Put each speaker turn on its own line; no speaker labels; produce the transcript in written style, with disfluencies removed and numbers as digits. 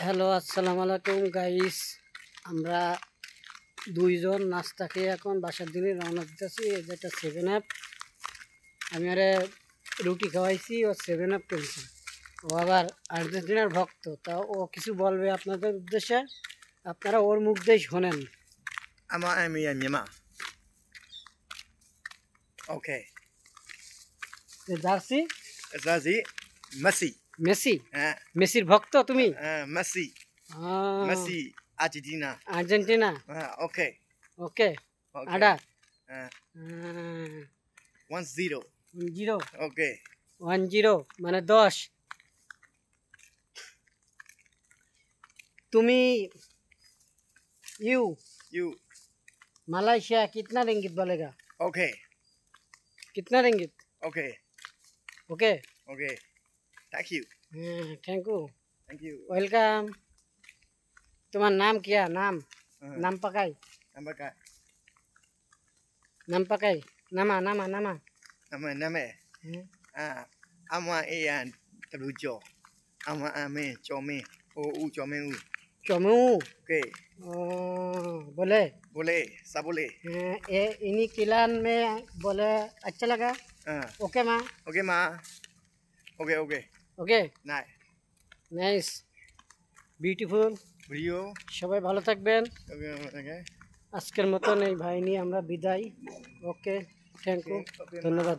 Hello, আসসালামু আলাইকুম guys. আমরা দুইজন নাস্তা খেয়ে এখন বাসার দিনে রওনা দিতেছি। যেটা 7 আপ, আমি আরে রুটি খাওয়াইছি, ও 7 আপ করেছি। ও আবার আর্জেন্টিনার ভক্ত, তা ও কিছু বলবে আপনাদের উদ্দেশ্যে, আপনারা ওর মুখ দিয়ে শোনেন।
আমার Myanmar. Okay.
Jersey
Zazi Messi.
Messi, মেসির ভক্ত তুমি?
Messi. Messi Argentina.
Argentina.
Okay.
ওকে,
Okay.
আডা
1-0.
0
Okay.
1-0 মানে 10। তুমি
You.
मालयशिया कितना रिंगित बोलेगा?
Okay.
कितना रिंगित?
Okay.
Okay,
Okay. Thank you.
Thank you,
Thank you.
Welcome. तुम्हारा नाम क्या? नाम नाम पकाई, नाम पकाई, नामा नामा नामा।
Nama. Ama Ian Talujo. Ama Ame Chome. U Chome U.
चमू।
Okay.
बोले
Boleh. Sabole.
ये इन्हीं किलान में बोले अच्छा लगा। ओके माँ,
Okay ma. Okay.
Okay,
Nice.
Nice, beautiful.
Video.
সবাই ভালো থাকবেন।
Okay.
আজকের মতন এই ভাই নিয়ে আমরা বিদায়। ওকে, থ্যাংক ইউ,
Okay,
ধন্যবাদ।